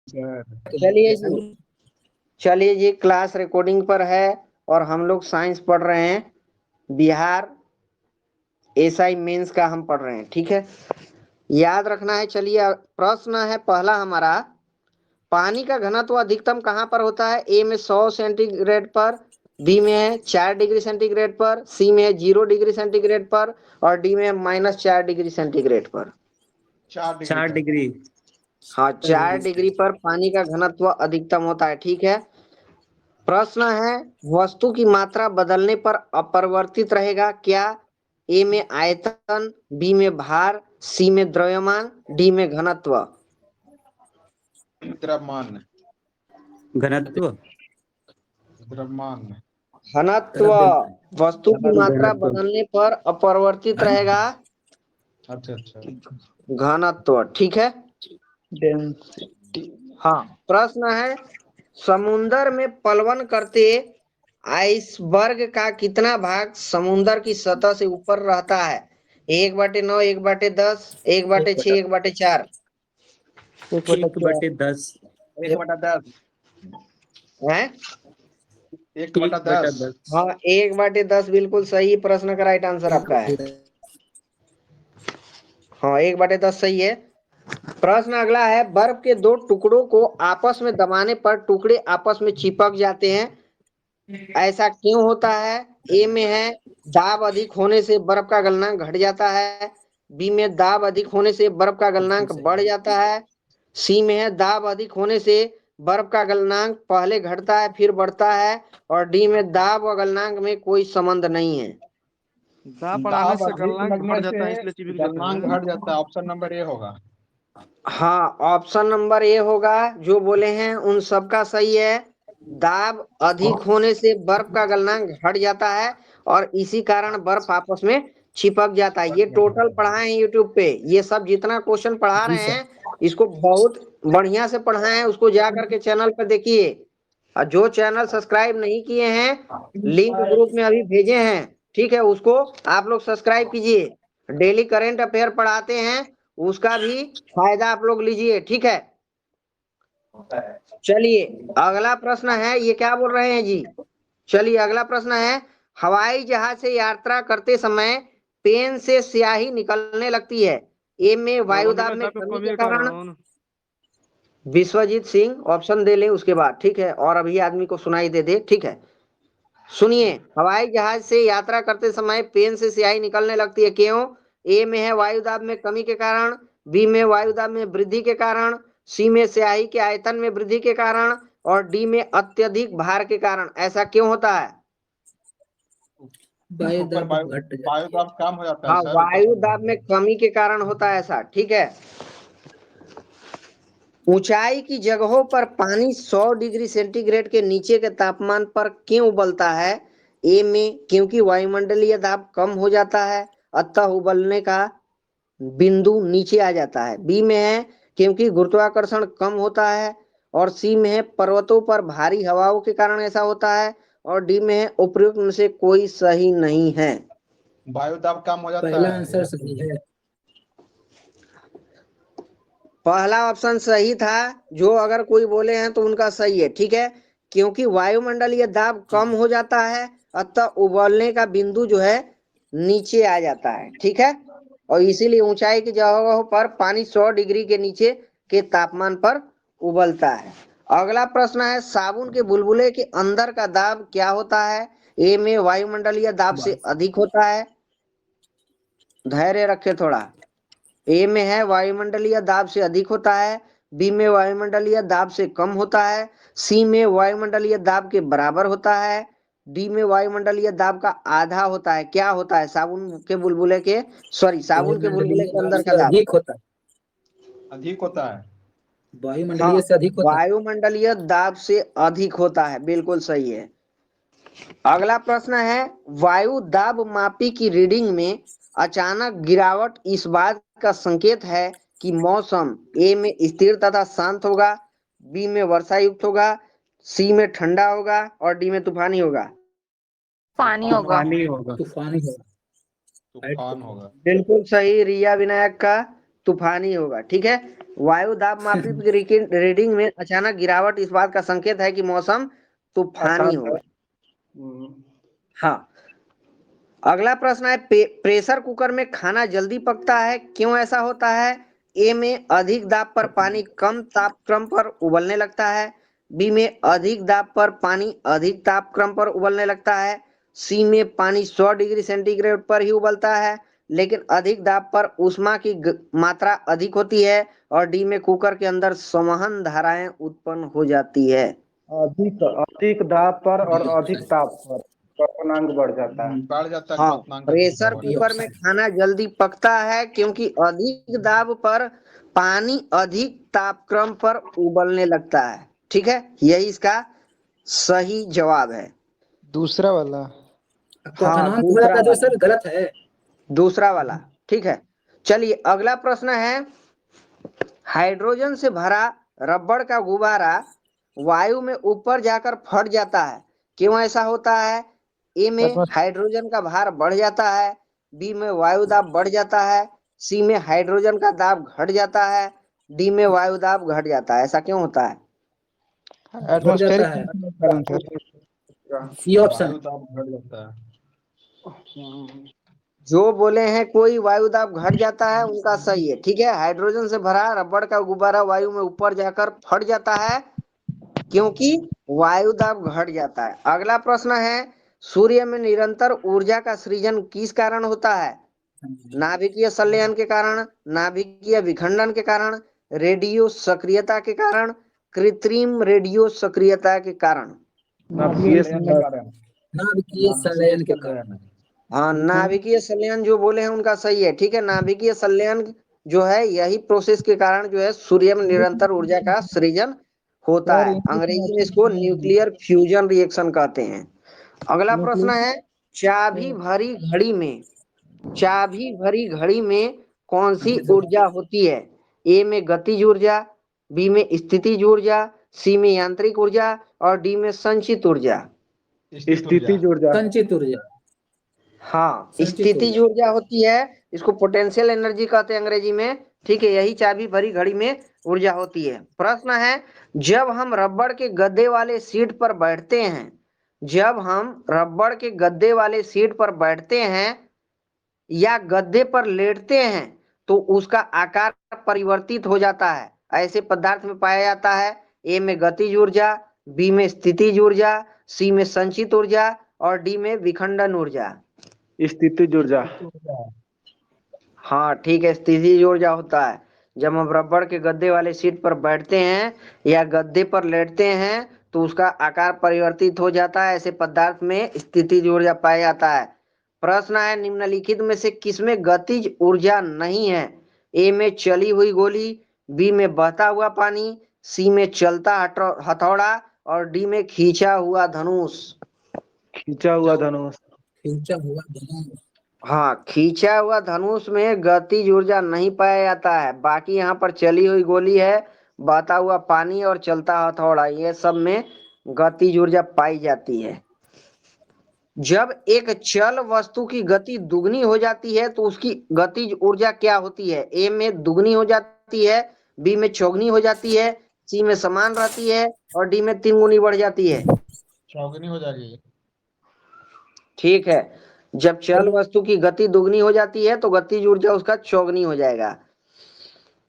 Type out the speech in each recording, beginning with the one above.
चलिए जी, चलिए जी, class recording पर है और हम लोग साइंस पढ़ रहे हैं। बिहार एसआई मेंस का हम पढ़ रहे हैं, ठीक है। याद रखना है। चलिए, प्रश्न है पहला हमारा, पानी का घनत्व अधिकतम कहाँ पर होता है? ए में 100 सेंटीग्रेड पर, बी में है 4 डिग्री सेंटीग्रेड पर, सी में है 0 डिग्री सेंटीग्रेड पर और डी में -4 डिग्री सेंटीग्रेड पर। 4 डिग्री। हाँ, 4 डिग्री पर पानी का घनत्व अधिकतम होता है, ठीक है। प्रश्न है, वस्तु की मात्रा बदलने पर अपरिवर्तित रहेगा क्या? ए में आयतन, बी में भार, सी में द्रव्यमान, डी में घनत्व। द्रव्यमान। घनत्व वस्तु की मात्रा घनत्व। बदलने पर अपरिवर्तित रहेगा अच्छा अच्छा। घनत्व, ठीक है। डेंसिटी। हाँ, प्रश्न है, समुन्दर में पलवन करते आइसबर्ग का कितना भाग समुन्दर की सतह से ऊपर रहता है? 1/9, 1/10, 1/6, 1/4। 1/10। 1/10। है 1/10। हाँ, 1/10 बिल्कुल सही। प्रश्न का राइट आंसर आपका है। हाँ, 1/10 सही है। प्रश्न अगला है, बर्फ के दो टुकड़ों को आपस में दबाने पर टुकड़े आपस में चिपक जाते हैं, ऐसा क्यों होता है? ए में है दाब अधिक होने से बर्फ का गलनांक घट जाता है, बी में दाब अधिक होने से बर्फ का गलनांक बढ़ जाता है, सी में है दाब अधिक होने से बर्फ का गलनांक पहले घटता है फिर बढ़ता है और डी में दाब और गलनांक में कोई संबंध नहीं है। दाब अधिक लगने से गलनांक घट जाता है। ऑप्शन नंबर ए होगा। हाँ, ऑप्शन नंबर ए होगा। जो बोले हैं उन सबका सही है। दाब अधिक होने से बर्फ का गलनांक घट जाता है और इसी कारण बर्फ आपस में चिपक जाता है। ये टोटल पढ़ाए हैं यूट्यूब पे। ये सब जितना क्वेश्चन पढ़ा रहे हैं इसको बहुत बढ़िया से पढ़ाए हैं, उसको जा करके चैनल पर देखिए। और जो चैनल सब्सक्राइब नहीं किए हैं, लिंक ग्रुप में अभी भेजे हैं, ठीक है, उसको आप लोग सब्सक्राइब कीजिए। डेली करंट अफेयर पढ़ाते हैं, उसका भी फायदा आप लोग लीजिए, ठीक है। चलिए, अगला प्रश्न है, ये क्या बोल रहे हैं जी? चलिए, अगला प्रश्न है, हवाई जहाज से यात्रा करते समय पेन से स्याही निकलने लगती है। ए में वायुदाब में कमी के कारण। विश्वजीत सिंह, ऑप्शन दे लें उसके बाद, ठीक है, और अभी आदमी को सुनाई दे, ठीक है। सुनिए, हवाई जहाज से यात्रा करते समय पेन से स्याही निकलने लगती है, क्यों? ए में है वायुदाब में कमी के कारण, बी में वायुदाब में वृद्धि के कारण, सी में स्याही के आयतन में वृद्धि के कारण और डी में अत्यधिक भार के कारण। ऐसा क्यों होता है? वायुदाब कम हो जाता है हाँ, सर। वायुदाब में कमी के कारण होता है ऐसा, ठीक है। ऊंचाई की जगहों पर पानी 100 डिग्री सेंटीग्रेड के नीचे के तापमान पर क्यों उबलता है? ए में क्योंकि वायुमंडलीय दाब कम हो जाता है, अतः उबलने का बिंदु नीचे आ जाता है। बी में है क्योंकि गुरुत्वाकर्षण कम होता है और सी में है पर्वतों पर भारी हवाओं के कारण ऐसा होता है और डी में है उपयुक्त में से कोई सही नहीं है। वायुदाब कम हो जाता है। पहला आंसर सही है। पहला ऑप्शन सही था। जो अगर कोई बोले हैं तो उनका सही है, ठीक है। क्योंकि वायुमंडलीय दाब कम हो जाता है, अतः उबलने का बिंदु जो है नीचे आ जाता है, ठीक है। और इसीलिए ऊंचाई की जगहों पर पानी 100 डिग्री के नीचे के तापमान पर उबलता है। अगला प्रश्न है, साबुन के बुलबुले के अंदर का दाब क्या होता है? ए में वायुमंडलीय दाब से अधिक होता है, धैर्य रखे थोड़ा। ए में है वायुमंडलीय दाब से अधिक होता है, बी में वायुमंडलीय दाब से कम होता है, सी में वायुमंडलीय दाब के बराबर होता है, डी में वायुमंडलीय दाब का आधा होता है। क्या होता है साबुन के बुलबुले के अंदर का दाब? अधिक होता है। अधिक होता है। वायुमंडलीय से अधिक होता है। वायुमंडलीय दाब से अधिक होता है, बिल्कुल सही है। अगला प्रश्न है, वायु दाब मापी की रीडिंग में अचानक गिरावट इस बात का संकेत है कि मौसम ए में स्थिर तथा शांत होगा, बी में वर्षा युक्त होगा, सी में ठंडा होगा और डी में तूफानी होगा। तूफानी होगा। तूफान होगा। बिल्कुल सही, रिया विनायक का तूफानी होगा। ठीक है, वायु दाब मापी की रीडिंग में अचानक गिरावट इस बात का संकेत है कि मौसम तूफानी होगा। हाँ, अगला प्रश्न है प्रेशर कुकर में खाना जल्दी पकता है, क्यों ऐसा होता है? ए में अधिक दाब पर पानी कम तापक्रम पर उबलने लगता है, बी में अधिक दाब पर पानी अधिक तापक्रम पर उबलने लगता है, सी में पानी 100 डिग्री सेंटीग्रेड पर ही उबलता है लेकिन अधिक दाब पर ऊष्मा की मात्रा अधिक होती है, और डी में कुकर के अंदर संवहन धाराएं उत्पन्न हो जाती है। अधिक अधिक दाब पर और अधिक ताप पर क्वथनांक बढ़ जाता है। बढ़ जाता है हाँ, क्वथनांक। प्रेशर कुकर में खाना जल्दी पकता है क्योंकि अधिक दाब पर पानी अधिक तापक्रम पर उबलने लगता है। ठीक है, यही इसका सही जवाब है। दूसरा वाला। क्वथनांक दूसरा वाला जो वाला। सर गलत है। दूसरा वाला। ठीक है, चलिए अगला प्रश्न है, हाइड्रोजन से भरा रबड़ का गुब्बारा वायु में ऊपर जाकर फट जाता है, क्यों ऐसा होता है? ए में हाइड्रोजन का भार बढ़ जाता है, बी में वायु दाब बढ़ जाता है, सी में हाइड्रोजन का दाब घट जाता है, डी में वायु दाब घट जाता है। ऐसा क्यों होता है? एटमॉस्फेरिक है। कारण सर। C option. वायु दाब घट जाता है। जो बोले हैं कोई वायु दाब घट जाता है उनका सही है। ठीक है, हाइड्रोजन से भरा रबड़ का गुब्बारा वायु में ऊपर जाकर फट जाता है क्योंकि वायु दाब घट जाता है। अगला प्रश्न है, सूर्य में निरंतर ऊर्जा का सृजन किस कारण होता है? नाभिकीय संलयन के कारण, नाभिकीय विखंडन के कारण, रेडियो सक्रियता के कारण, कृत्रिम रेडियो सक्रियता के कारण। नाभिकीय संलयन के कारण। हाँ, नाभिकीय संलयन जो बोले हैं उनका सही है। ठीक है, नाभिकीय संलयन जो है यही प्रोसेस के कारण जो है सूर्य में निरंतर ऊर्जा का सृजन होता है। अंग्रेजी में इसको न्यूक्लियर फ्यूजन रिएक्शन कहते हैं। अगला प्रश्न है, चाबी भरी घड़ी में, चाबी भरी घड़ी में कौन सी ऊर्जा होती है? ए में गतिज ऊर्जा, बी में स्थितिज ऊर्जा, सी में यांत्रिक ऊर्जा और डी में संचित ऊर्जा। स्थितिज ऊर्जा। संचित ऊर्जा। हाँ, स्थितिज ऊर्जा होती है, इसको पोटेंशियल एनर्जी कहते हैं अंग्रेजी में। ठीक है, यही चाबी भरी घड़ी में ऊर्जा होती है। प्रश्न है, जब हम रबड़ के गद्दे वाले सीट पर बैठते हैं, जब हम रबड़ के गद्दे वाले सीट पर बैठते हैं या गद्दे पर लेटते हैं तो उसका आकार परिवर्तित हो जाता है, ऐसे पदार्थ में पाया जाता है। ए में गतिज ऊर्जा, बी में स्थितिज ऊर्जा, सी में संचित ऊर्जा और डी में विखंडन ऊर्जा। स्थितिज ऊर्जा। हाँ ठीक है, स्थितिज ऊर्जा होता है। जब हम रबड़ के गद्दे वाले सीट पर बैठते हैं या गद्दे पर लेटते हैं तो उसका आकार परिवर्तित हो जाता है, ऐसे पदार्थ में स्थितिज ऊर्जा पाया जाता है। प्रश्न है, निम्नलिखित में से किसमें गतिज ऊर्जा नहीं है? ए में चली हुई गोली, बी में बहता हुआ पानी, सी में चलता हथौड़ा और डी में खींचा हुआ धनुष। खींचा हुआ धनुष। खींचा हुआ धनुष। हाँ, खींचा हुआ धनुष में गतिज ऊर्जा नहीं पाया जाता है, बाकी यहाँ पर चली हुई गोली है, बहता हुआ पानी और चलता हथौड़ा, ये सब में गतिज ऊर्जा पाई जाती है। जब एक चल वस्तु की गति दुगनी हो जाती है तो उसकी गतिज ऊर्जा क्या होती है? ए में दुगनी हो जाती है, बी में चौगुनी हो जाती है, सी में समान रहती है और डी में 3 गुनी बढ़ जाती है। चौगुनी हो जाएगी। ठीक है, जब चल वस्तु की गति दुगनी हो जाती है तो गतिज ऊर्जा उसका चौगुनी हो जाएगा।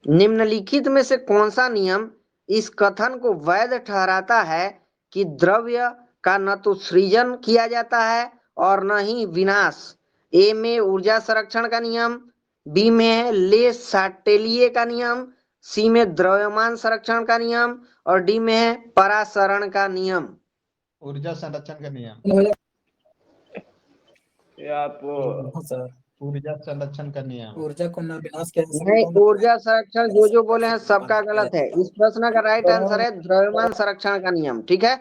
निम्नलिखित में से कौन सा नियम इस कथन को वैध ठहराता है कि द्रव्य का न तो सृजन किया जाता है और न ही विनाश? ए में ऊर्जा संरक्षण का नियम, बी में है ले साटेलिए का नियम, सी में द्रव्यमान संरक्षण का नियम और डी में है परासरण का नियम। ऊर्जा संरक्षण का नियम। ऊर्जा संरक्षण का नियम। ऊर्जा को न विनाश किया जा नहीं, सकता। ऊर्जा संरक्षण जो बोले हैं सबका गलत है। इस प्रश्न का राइट आंसर है द्रव्यमान संरक्षण का नियम। ठीक है,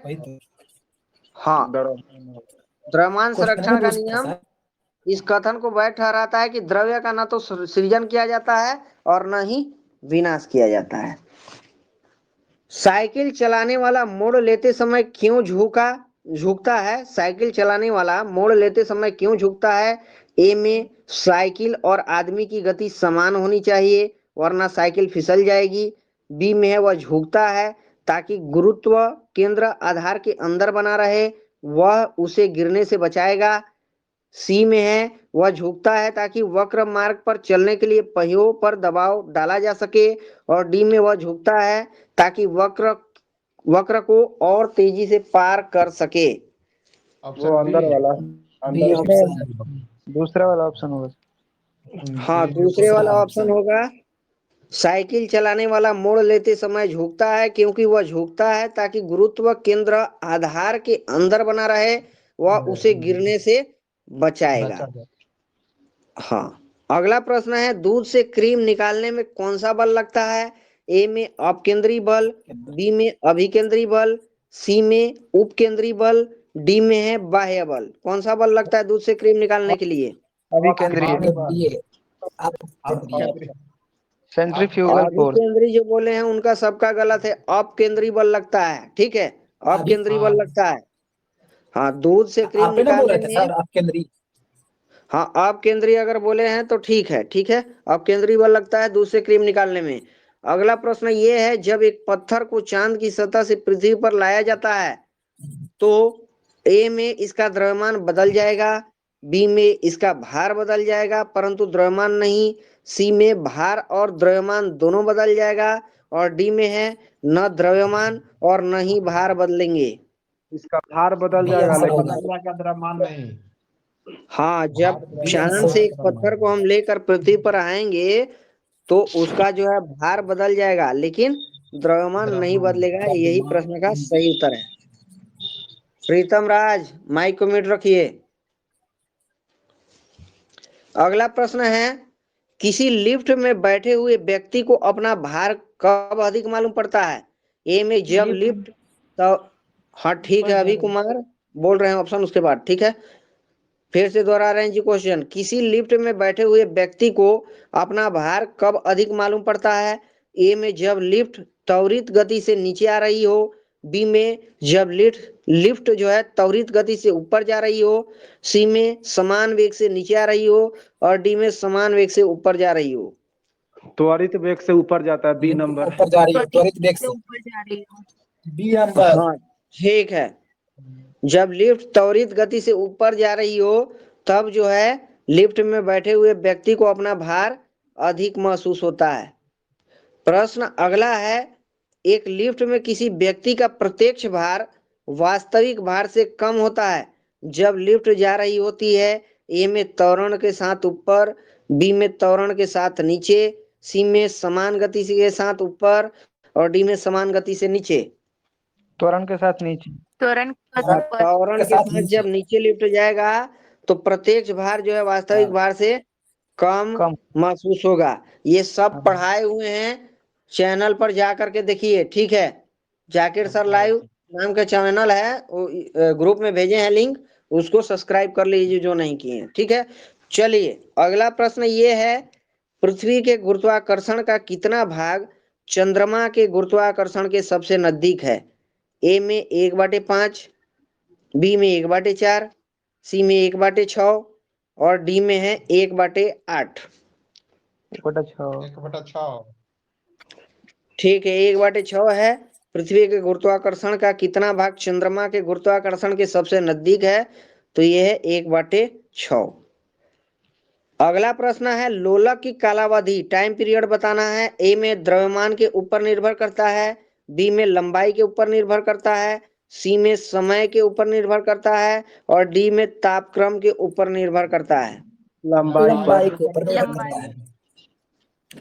हाँ, द्रव्यमान संरक्षण का नियम इस कथन को वैध ठहराता है कि द्रव्य का न तो सृजन किया जाता है और न ही विनाश किया जाता है। साइकिल चलाने वाला मोड़ लेते समय क्यों झुकता है? साइकिल चलाने वाला मोड़ लेते समय क्यों झुकता है? ए में साइकिल और आदमी की गति समान होनी चाहिए, वरना साइकिल फिसल जाएगी। बी में है वह झुकता है ताकि गुरुत्व केंद्र आधार के अंदर बना रहे, वह उसे गिरने से बचाएगा। सी में है वह झुकता है ताकि वक्र मार्ग पर चलने के लिए पहियों पर दबाव डाला जा सके। और डी में वह झुकता है ताकि वक्र को और तेजी से पार कर सके। वो ऑप्शन अंदर बी। वाला, बी अंदर ऑप्शन है। दूसरा वाला ऑप्शन होगा। हाँ, दूसरे वाला ऑप्शन होगा। साइकिल चलाने वाला मोड़ लेते समय झुकता है क्योंकि वह झुकता है ताकि गुरुत्व केंद्र आधार के अंदर बना रहे, वह उसे गिरने से बचाएगा। बचा जाए। हाँ, अगला प्रश्न है दूध से क्रीम निकालने में कौन सा बल लगता है? ए में अपकेंद्री बल, बी में अभिकेंद्री बल, सी में उपकेंद्री बल, डी में है बाह्य बल। कौन सा बल लगता है दूध से क्रीम निकालने के लिए? अभी केंद्रीय केंद्रीय आप केंद्रीय सेंट्रीफ्यूगल फोर्स। अभिकेंद्री जो बोले हैं उनका सबका गलत है, अपकेंद्री बल लगता है। ठीक है, अपकेंद्री बल लगता है। हाँ, दूध से क्रीम आपने ना बोला निकालने था में, सर आप केंद्रीय। हाँ आप केंद्रीय अगर बोले हैं तो ठीक है, ठीक है, अब केंद्रीय बल लगता है दूध से क्रीम निकालने में। अगला प्रश्न ये है जब एक पत्थर को चांद की सतह से पृथ्वी पर लाया जाता है तो ए में इसका द्रव्यमान बदल जाएगा, बी में इसका भार बदल जाएगा परंतु द्रव्यमान नहीं, सी में भार और द्रव्यमान दोनों बदल जाएगा, और डी में है न द्रव्यमान और न ही भार बदलेंगे। इसका भार बदल बी जाएगा, आंसर लेकिन होगा। बदल जाएगा, द्रव्यमान नहीं। हाँ, जब बी चांद आंसर से एक पत्थर को हम लेकर पृथ्वी पर आएंगे तो उसका जो है भार बदल जाएगा लेकिन द्रव्यमान नहीं बदलेगा। यही प्रश्न का सही उत्तर है। प्रीतम राज, माइक को म्यूट रखिए। अगला प्रश्न है किसी लिफ्ट में बैठे हुए व्यक्ति को अपना भार कब अधिक मालूम पड़ता है? ए में जब लिफ्ट, तो हाँ ठीक है, अभी कुमार बोल रहे हैं ऑप्शन उसके बाद। ठीक है, फिर से दोहरा रहे हैं जी क्वेश्चन। किसी लिफ्ट में बैठे हुए व्यक्ति को अपना भार कब अधिक मालूम पड़ता है? ए में जब लिफ्ट त्वरित गति से नीचे आ रही हो, बी में जब लिफ्ट जो है त्वरित गति से ऊपर जा रही हो, सी में समान वेग से नीचे आ रही हो, और डी में समान वेग से ऊपर जा रही हो। त्वरित वेग से ऊपर जाता है, बी नंबर। ऊपर जा रही है त्वरित वेग से बी आंसर। हाँ ठीक है, जब लिफ्ट त्वरित गति से ऊपर जा रही हो तब जो है लिफ्ट में बैठे हुए व्यक्ति को अपना भार अधिक महसूस होता है। प्रश्न अगला है एक लिफ्ट में किसी व्यक्ति का प्रत्यक्ष भार वास्तविक भार से कम होता है जब लिफ्ट जा रही होती है। ए में त्वरण के साथ ऊपर, बी में त्वरण के साथ नीचे, सी में समान गति के साथ ऊपर, और डी में समान गति से नीचे। त्वरण के साथ नीचे। त्वरण त्वरण के साथ जब नीचे लिफ्ट जाएगा तो प्रत्यक्ष भार जो है वास्तविक भार से कम कम। महसूस होगा। ये सब पढ़ाए हुए हैं, चैनल पर जा करके देखिए। ठीक है, जाकिर सर लाइव नाम का चैनल है, ग्रुप में भेजे हैं लिंक, उसको सब्सक्राइब कर लीजिए जो नहीं किए हैं। ठीक है, चलिए अगला प्रश्न ये है पृथ्वी के गुरुत्वाकर्षण का कितना भाग चंद्रमा के गुरुत्वाकर्षण के सबसे नजदीक है? ए में 1/5, बी में 1/4, सी में 1/6, और डी में है 1/8। 1/6। 1/6। ठीक है, 1/6 है। पृथ्वी के गुरुत्वाकर्षण का कितना भाग चंद्रमा के गुरुत्वाकर्षण के सबसे नजदीक है? तो यह है 1/6। अगला प्रश्न है लोलक की कालावधि टाइम पीरियड बताना है। ए में द्रव्यमान के ऊपर निर्भर करता है, बी में लंबाई के ऊपर निर्भर करता है, सी में समय के ऊपर निर्भर करता है, और डी में तापक्रम के ऊपर निर्भर करता है। लंबाई के ऊपर निर्भर करता है।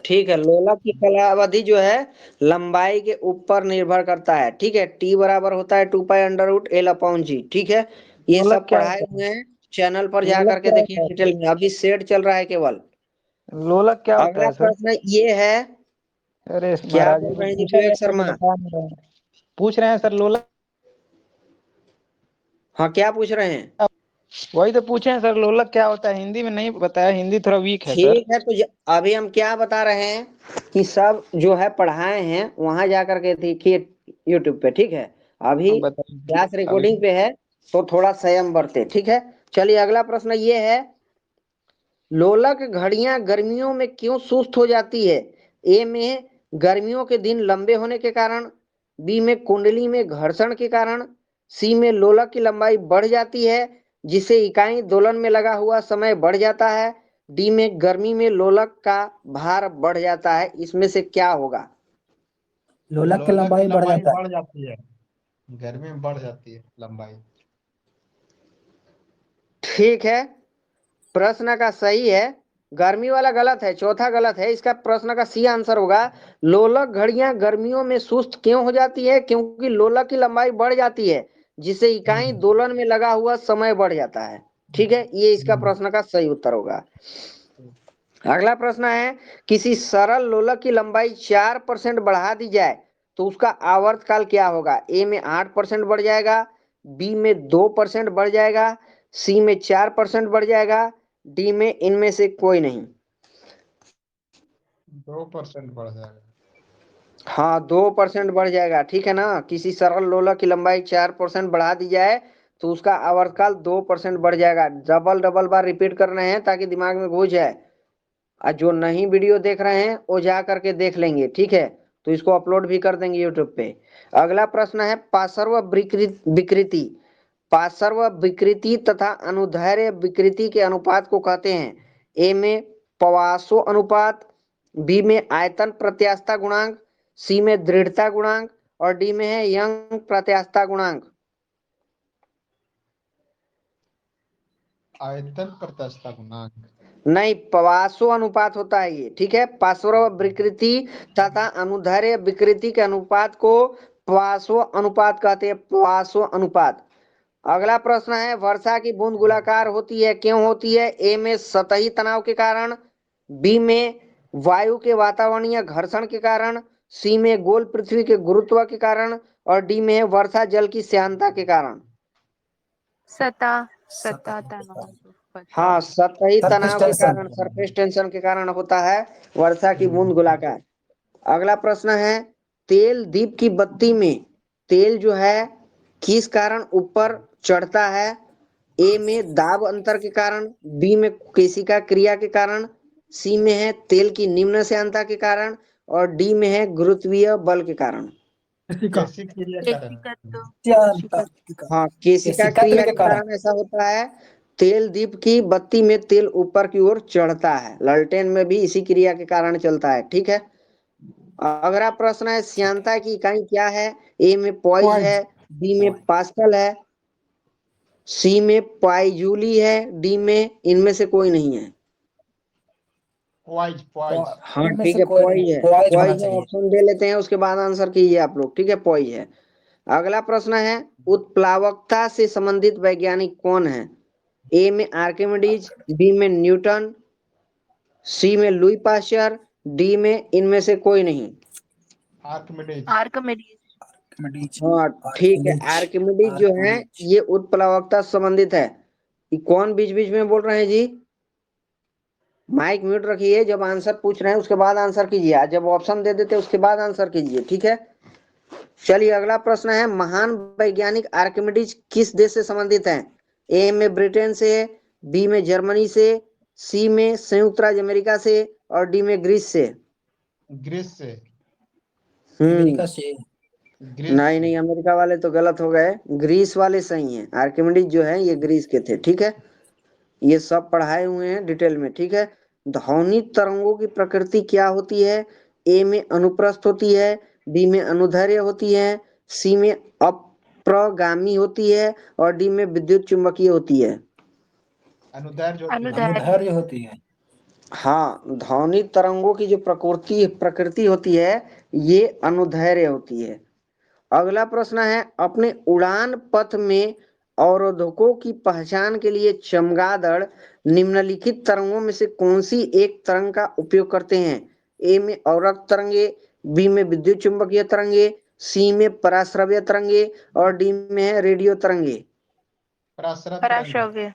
ठीक है, लोलक की कालावधि जो है लंबाई के ऊपर निर्भर करता है। ठीक है, टी बराबर होता है 2π√L/g। ठीक है, ये लोलक सब क्या पढ़ाए होता हुए हैं, चैनल पर जा लोलक करके क्या देखिए होता है? डिटेल में, अभी सेट चल रहा है केवल। लोलक क्या होता अगला है सर? प्रश्न ये है, अरे क्या महाराज बोल ये तो रहे हैं जी पूछा विवेक गया था, शर्मा? बता नहीं रहे हैं। पूछ रहे हैं सर लोलक। हाँ, क्या पूछ रहे हैं? वही तो पूछे हैं सर, लोलक क्या होता है? हिंदी में नहीं बताया, हिंदी थोड़ा वीक है सर। ठीक है, तो अभी हम क्या बता रहे हैं कि सब जो है पढ़ाए हैं वहां जा करके देखिए यूट्यूब पे। ठीक है, अभी अब बताइए। क्लास रिकॉर्डिंग पे है तो थोड़ा संयम बरते। ठीक है, चलिए अगला प्रश्न ये है लोलक घड़ियां गर्मियों में क्यों सुस्त हो जाती है? ए में गर्मियों के दिन लंबे होने के कारण, बी में कुंडली में घर्षण के कारण, सी में लोलक की लंबाई बढ़ जाती है जिससे इकाई दोलन में लगा हुआ समय बढ़ जाता है, डी में गर्मी में लोलक का भार बढ़ जाता है। इसमें से क्या होगा? लोलक की लंबाई बढ़ जाता है। बढ़ जाती है, गर्मी में बढ़ जाती है लंबाई। ठीक है, प्रश्न का सही है, गर्मी वाला गलत है, चौथा गलत है। इसका प्रश्न का सी आंसर होगा लोलक घड़ियां गर्मियों में सुस्त क्यों हो जाती है? क्योंकि लोलक की लंबाई बढ़ जाती है जिससे इकाई दोलन में लगा हुआ समय बढ़ जाता है। ठीक है, ये इसका प्रश्न का सही उत्तर होगा। अगला प्रश्न है, किसी सरल लोलक की लंबाई 4% बढ़ा दी जाए तो उसका आवर्तकाल क्या होगा? ए में 8% बढ़ जाएगा, बी में 2% बढ़ जाएगा, सी में 4% बढ़ जाएगा, डी में इनमें से कोई नहीं। 2% बढ़ जाएगा। हाँ, 2% बढ़ जाएगा। ठीक है ना, किसी सरल लोलक की लंबाई 4% बढ़ा दी जाए तो उसका आवर्तकाल 2% बढ़ जाएगा। डबल डबल बार रिपीट कर रहे हैं ताकि दिमाग में घुस जाए, और जो नहीं वीडियो देख रहे हैं वो जा करके देख लेंगे। ठीक है, तो इसको अपलोड भी कर देंगे यूट्यूब पे। अगला प्रश्न है, पार्श्व विकृति। पार्श्व विकृति तथा अनुदैर्ध्य विकृति के अनुपात को कहते हैं? ए में पवासो अनुपात, बी में आयतन प्रत्यास्थता गुणांक, सी में दृढ़ता गुणांक और डी में है यंग प्रत्यास्थता गुणांक। आयतन प्रत्यास्थता गुणांक नहीं, पवासो अनुपात होता है ये। ठीक है, पार्श्व विकृति तथा अनुदैर्ध्य विकृति के अनुपात को पवासो अनुपात कहते हैं, पवासो अनुपात। अगला प्रश्न है, वर्षा की बूंद गोलाकार होती है, क्यों होती है? ए में सतही तनाव के कारण, बी में वायु के वातावरणीय घर्षण के कारण, सी में गोल पृथ्वी के गुरुत्व के कारण और डी में है वर्षा जल की श्यानता के कारण। सतह तनाव। हाँ, सतही सरफेस तनाव के टेंशन। कारण, सरफेस टेंशन के कारण होता है वर्षा की बूंद गोलाकार। अगला प्रश्न है, तेल दीप की बत्ती में तेल जो है किस कारण ऊपर चढ़ता है? ए में दाब अंतर के कारण, बी में केशिका क्रिया के कारण, सी में है तेल की निम्न श्यानता के कारण और डी में है गुरुत्वीय बल के कारण। कैसी क्रिया कारण? हाँ, केशिका क्रिया के कारण ऐसा होता है। तेल दीप की बत्ती में तेल ऊपर की ओर चढ़ता है, लालटेन में भी इसी क्रिया के कारण चलता है। ठीक है, अगला प्रश्न है, श्यानता की इकाई क्या है? ए में पॉइज है, बी में पास्कल है, सी में पाइजूली है, डी में इनमें से कोई नहीं है। पॉइज। हाँ ठीक है, पॉइज है, पॉइज है। ऑप्शन दे लेते हैं, उसके बाद आंसर कीजिए आप लोग। ठीक है, पॉइज है। अगला प्रश्न है, उत्प्लावकता से संबंधित वैज्ञानिक कौन है? ए में आर्किमिडीज, बी में न्यूटन, सी में लुई पाश्चर, डी में इनमें से कोई नहीं। आर्किमिडीज। हाँ ठीक है, आर्किमिडीज जो है ये उत्प्लावकता से संबंधित है। ये कौन बीच बीच में बोल रहे हैं जी? माइक म्यूट रखिए, जब आंसर पूछ रहे हैं उसके बाद आंसर कीजिए, जब ऑप्शन दे देते उसके बाद आंसर कीजिए। ठीक है, चलिए अगला प्रश्न है, महान वैज्ञानिक आर्किमिडीज किस देश से संबंधित हैं? ए में ब्रिटेन से, बी में जर्मनी से, सी में संयुक्त राज्य अमेरिका से और डी में ग्रीस से। ग्रीस से। अमेरिका से। नहीं नहीं, अमेरिका वाले तो गलत हो गए, ग्रीस वाले सही हैं। आर्किमिडीज जो है ये ग्रीस के थे। ठीक है, ये सब पढ़ाए हुए हैं डिटेल में। ठीक है, ध्वनि तरंगों की प्रकृति क्या होती है? ए में अनुप्रस्थ होती है, बी में अनुदैर्ध्य होती है, सी में अप्रगामी होती है और डी में विद्युत चुंबकीय होती है। अनुदैर्ध्य होती है। हाँ, ध्वनि तरंगों की जो प्रकृति होती है ये अनुदैर्ध्य होती है। अगला प्रश्न है, अपने उड़ान पथ में अवरोधकों की पहचान के लिए चमगादड़ निम्नलिखित तरंगों में से कौन सी एक तरंग का उपयोग करते हैं? ए में अवरक्त तरंगे, बी में विद्युत चुंबकीय तरंगे, सी में पराश्रव्य तरंगे और डी में है रेडियो तरंगे। पराश्रव्य।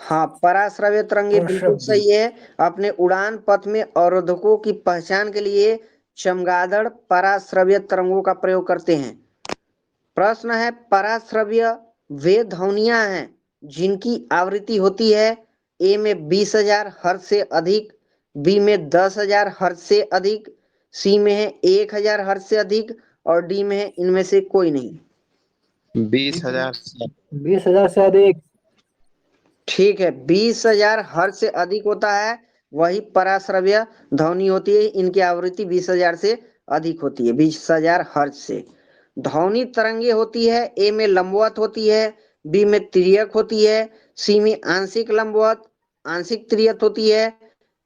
हाँ, पराश्रव्य तरंगे बिल्कुल सही है। अपने उड़ान पथ में अवरोधकों की पहचान के लिए चमगादड़ पराश्रव्य तरंगों का प्रयोग करते हैं। प्रश्न है, पराश्रव्य वे ध्वनियां हैं जिनकी आवृत्ति होती है ए में 20,000 हर्ट्ज से अधिक, बी में 10,000 हर्ट्ज से अधिक, सी में है 1,000 हर्ट्ज से अधिक, और डी में है इनमें से कोई नहीं। 20,000। 20,000 से अधिक। ठीक है, 20,000 हर्ट्ज से अधिक होता है वही पराश्रव्य ध्वनि होती है। इनकी आवृत्ति 20,000 से अधिक होती है, 20,000 हर्ट्ज से। ध्वनि तरंगे होती है, ए में लंबवत होती है, बी में तिर्यक होती है, सी में आंशिक लंबवत आंशिक तिर्यक होती है,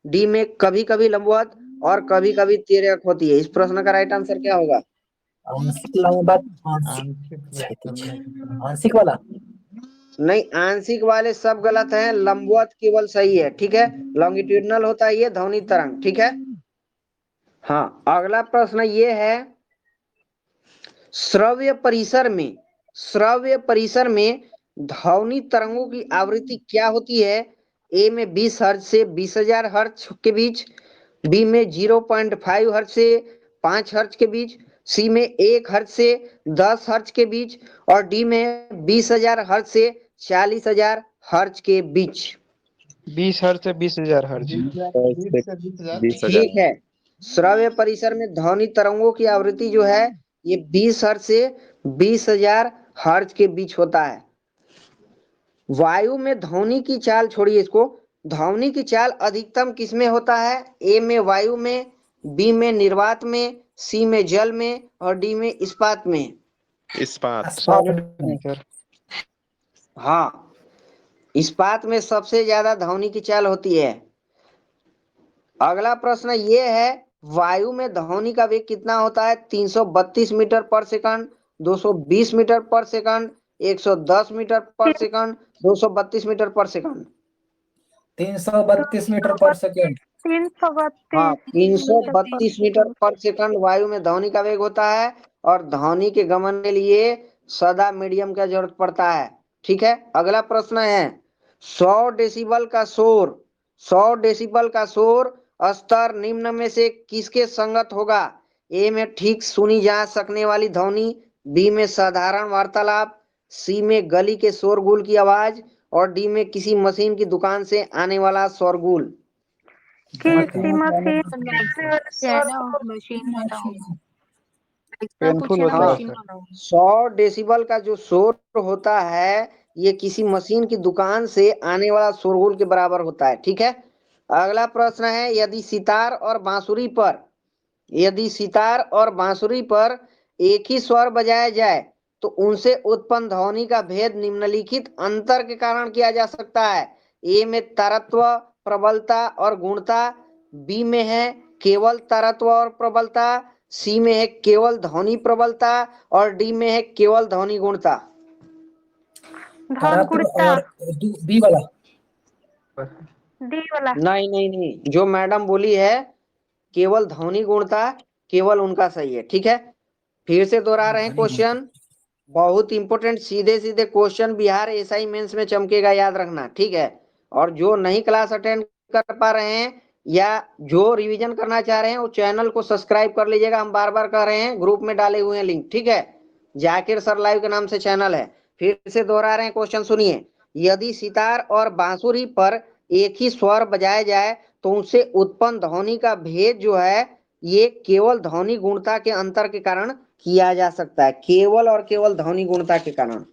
डी में कभी कभी लंबवत और कभी कभी तिर्यक होती है। इस प्रश्न का राइट आंसर क्या होगा? आंशिक लंबवत, आंशिक वाला। नहीं, आंशिक वाले सब गलत हैं, लंबवत केवल सही है। ठीक है, लॉन्गिट्यूडनल होता है ये ध्वनि तरंग। ठीक है, हाँ, अगला प्रश्न ये है, श्रव्य परिसर में ध्वनि तरंगों की आवृत्ति क्या होती है? ए में 20 हर्ट्ज से 20,000 हर्ट्ज के बीच, बी में 0.5 हर्ट्ज से 5 हर्ट्ज के बीच, सी में 1 हर्ट्ज से 10 हर्ट्ज के बीच, और डी में 20,000 हर्ट्ज से 40,000 हर्ट्ज के बीच। 20 हर्ट्ज से 20,000 हर्ट्ज। 20 से 20,000। 20,000। ठीक है, श्रव्य परिसर में ध्वनि तरंगों की आवृत्ति जो है ये 20 हर्ट्ज से 20,000 हर्ट्ज के बीच होता है। वायु में ध्वनि की चाल छोड़िए इसको, ध्वनि की चाल अधिकतम किसमें होता है? ए में वायु में, बी में निर्वात में, सी में जल में, और डी में इस्पात में। इस्पात। सॉलिड में सर। हाँ, इस्पात में सबसे ज्यादा ध्वनि की चाल होती है। अगला प्रश्न ये है, वायु में ध्वनि का वेग कितना होता है? 332 मीटर पर सेकंड, 220 मीटर पर सेकंड, 110 मीटर पर सेकंड, 232 मीटर पर सेकंड। 332 मीटर पर सेकेंड। 332 हाँ, 332 मीटर पर सेकंड वायु में ध्वनि का वेग होता है, और ध्वनि के गमन के लिए सदा मीडियम का जरूरत पड़ता है। ठीक है, अगला प्रश्न है, 100 डेसिबल का शोर 100 डेसिबल का शोर स्तर निम्न में से किसके संगत होगा? ए में ठीक सुनी जा सकने वाली ध्वनि, बी में साधारण वार्तालाप, सी में गली के शोरगुल की आवाज, और डी में किसी मशीन की दुकान से आने वाला शोरगुल। किसी मशीन वाला हो, पेनफुल होता है सर। 100 डेसिबल का जो शोर होता है ये किसी मशीन की दुकान से आने वाला शोरगुल के बराबर होता है। ठीक है, अगला प्रश्न है, यदि सितार और बांसुरी पर एक ही स्वर बजाया जाए तो उनसे उत्पन्न ध्वनि का भेद निम्नलिखित अंतर के कारण किया जा सकता है। ए में तारत्व, प्रबलता और गुणता, बी में है केवल तारत्व और प्रबलता, सी में है केवल ध्वनि प्रबलता, और डी में है केवल ध्वनि गुणता। और बी वाला। डी वाला। नहीं नहीं नहीं, जो मैडम बोली है केवल ध्वनि गुणता, केवल उनका सही है। ठीक है, फिर से दोहरा रहे हैं क्वेश्चन, बहुत इंपॉर्टेंट, सीधे सीधे क्वेश्चन बिहार एसआई मेंस में चमकेगा, याद रखना। ठीक है, और जो नहीं क्लास अटेंड कर पा रहे हैं या जो रिवीजन करना चाह रहे हैं वो चैनल को सब्सक्राइब कर लीजिएगा। हम बार बार कह रहे हैं, ग्रुप में डाले हुए हैं लिंक। ठीक है, जाकिर सर लाइव के नाम से चैनल है। फिर से दोहरा रहे हैं क्वेश्चन, सुनिए, यदि सितार और बांसुरी पर एक ही स्वर बजाया जाए तो उनसे उत्पन्न ध्वनि का भेद जो है ये केवल ध्वनि गुणता के अंतर के कारण किया जा सकता है, केवल और केवल ध्वनि गुणता के कारण।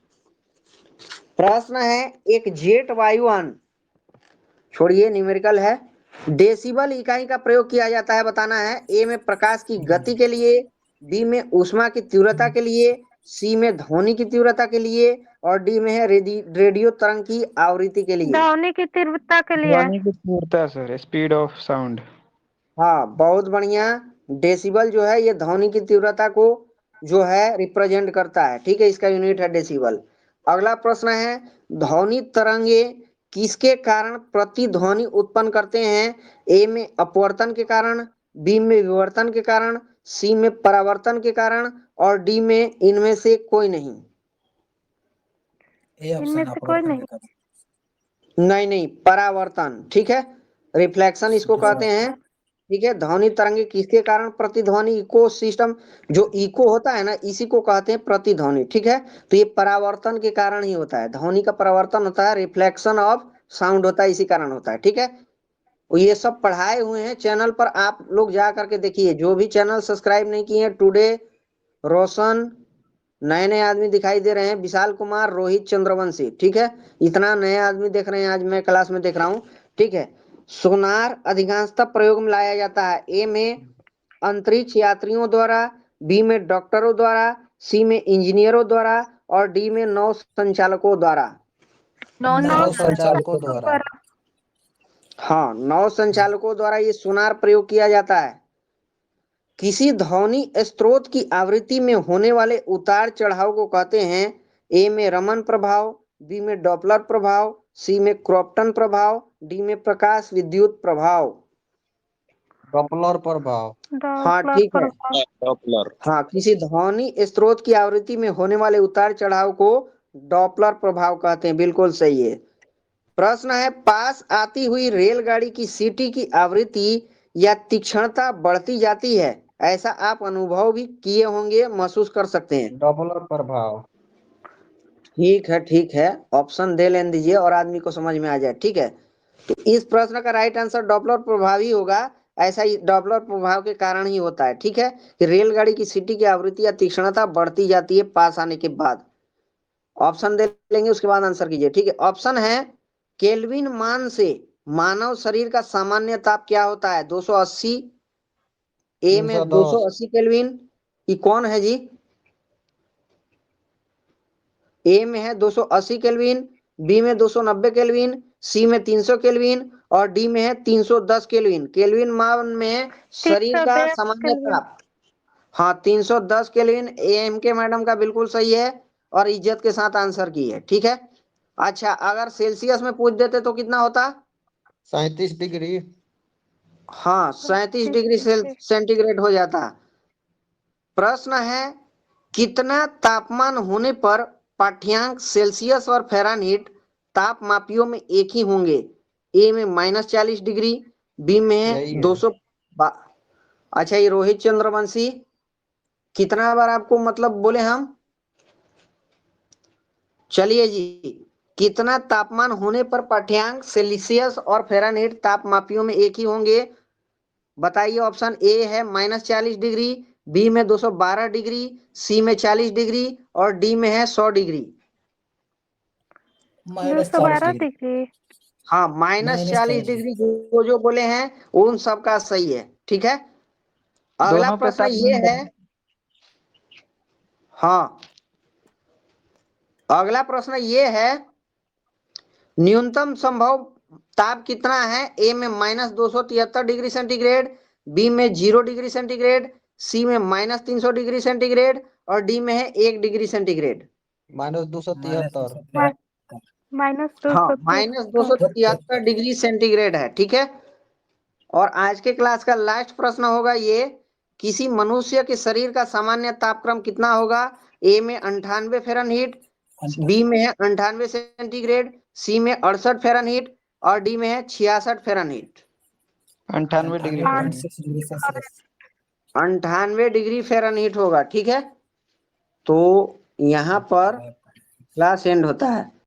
प्रश्न है, एक जेट वायुयान, छोड़िए न्यूमेरिकल है, डेसिबल इकाई का प्रयोग किया जाता है, बताना है। ए में प्रकाश की गति के लिए, बी में ऊष्मा की तीव्रता के लिए, सी में ध्वनि की तीव्रता के लिए, और डी में है रेडियो तरंग की आवृत्ति के लिए। ध्वनि की तीव्रता के लिए। ध्वनि की तीव्रता सर, स्पीड ऑफ साउंड। हाँ, बहुत बढ़िया। डेसिबल जो है ये ध्वनि की तीव्रता को जो है रिप्रेजेंट करता है। ठीक है, इसका यूनिट है डेसिबल। अगला प्रश्न है, ध्वनि तरंगे किसके कारण प्रतिध्वनि उत्पन्न करते हैं? ए में अपवर्तन के कारण, बी में विवर्तन के कारण, सी में परावर्तन के कारण, और डी में इनमें से कोई नहीं। इनमें से कोई नहीं। नहीं नहीं, परावर्तन। ठीक है, रिफ्लेक्शन इसको कहते हैं। ठीक है, ध्वनि तरंगे किसके कारण प्रतिध्वनि, इको सिस्टम जो इको होता है ना, इसी को कहते हैं प्रतिध्वनि। ठीक है, तो ये परावर्तन के कारण ही होता है, ध्वनि का परावर्तन होता है, रिफ्लेक्शन ऑफ साउंड होता है, इसी कारण होता है। ठीक है, ये सब पढ़ाए हुए हैं चैनल पर, आप लोग जा करके देखिए। जो भी चैनल सब्सक्राइब नहीं किए हैं, टुडे, रोशन, नए नए आदमी दिखाई दे रहे हैं, विशाल कुमार, रोहित चंद्रवंशी, ठीक है, इतना नए आदमी देख रहे हैं, आज मैं क्लास में देख रहा हूँ, ठीक है। सोनार अधिकांशतः प्रयोग में लाया जाता है। ए में अंतरिक्ष यात्रियों द्वारा, बी में डॉक्टरों द्वारा, सी में इंजीनियरों द्वारा और डी में नौ संचालकों द्वारा। नौ संचालकों द्वारा। हाँ, नौ संचालकों द्वारा ये सोनार प्रयोग किया जाता है। किसी ध्वनि स्रोत की आवृत्ति में होने वाले उतार चढ़ाव को कहते हैं ए में रमन प्रभाव, बी में डॉपलर प्रभाव, सी में क्रॉप्टन प्रभाव, डी में प्रकाश विद्युत प्रभाव। डॉपलर प्रभाव। हाँ ठीक है, डॉपलर। हाँ, किसी ध्वनि स्रोत की आवृत्ति में होने वाले उतार चढ़ाव को डॉपलर प्रभाव कहते हैं, बिल्कुल सही है। प्रश्न है, पास आती हुई रेलगाड़ी की सीटी की आवृत्ति या तीक्ष्णता बढ़ती जाती है, ऐसा आप अनुभव भी किए होंगे, महसूस कर सकते हैं। डॉपलर प्रभाव। ठीक है, ऑप्शन दे लेने दीजिए और आदमी को समझ में आ जाए, ठीक है। तो इस प्रश्न का राइट आंसर डॉपलर प्रभाव ही होगा। ऐसा ही डॉपलर प्रभाव के कारण ही होता है, ठीक है, कि रेलगाड़ी की सीटी की आवृत्ति या तीक्ष्णता बढ़ती जाती है पास आने के बाद। ऑप्शन दे लेंगे, उसके बाद आंसर कीजिए, ठीक है। ऑप्शन है, केल्विन मान से मानव शरीर का सामान्य ताप क्या होता है? 280। ए में 280 केल्विन, ये कौन है जी? ए में है 280 केल्विन, बी में 290 केल्विन, सी में 300 केल्विन और डी में है 310 केल्विन। केल्विन मान में शरीर का सामान्य ताप। हाँ, 310 केल्विन एम के मैडम का बिल्कुल सही है और इज्जत के साथ आंसर की है, ठीक है। अच्छा, अगर सेल्सियस में पूछ देते तो कितना होता? 37 डिग्री। हाँ, 37 डिग्री सेंटीग्रेड हो जाता। प्रश्न है, कितना तापमान होने पर पाठ्यांक सेल्सियस और फ़ारेनहीट ताप मापियों में एक ही होंगे? ए में -40 डिग्री, बी में है 200। अच्छा, ये रोहित चंद्रवंशी कितना बार आपको मतलब बोले हम? चलिए जी, कितना तापमान होने पर पाठ्यांक सेल्सियस और फ़ारेनहीट ताप मापियों में एक ही होंगे? बताइए। ऑप्शन ए है -40 डिग्री, बी में 212 डिग्री, सी में 40 डिग्री और डी में है 100 डिग्री। -40 डिग्री। हाँ, -40 डिग्री जो बोले हैं उन सबका सही है, ठीक है। अगला प्रश्न ये है, हाँ, अगला प्रश्न ये है, न्यूनतम संभव ताप कितना है? ए में -273 डिग्री सेंटीग्रेड, बी में 0 डिग्री सेंटीग्रेड, सी में -300 डिग्री सेंटीग्रेड और डी में है 1 डिग्री सेंटीग्रेड। -273। हाँ, -273 डिग्री सेंटीग्रेड है, ठीक है। और आज के क्लास का लास्ट प्रश्न होगा ये, किसी मनुष्य के शरीर का सामान्य तापक्रम कितना होगा? ए में 98 फ़ारेनहीट, बी में है 98 सेंटीग्रेड, सी में 68 फ़ारेनहीट और डी में है 66 फ़ारेनहीट। 98 डिग्री। 98 डिग्री फ़ारेनहीट होगा, ठीक है। तो यहाँ पर क्लास एंड होता है।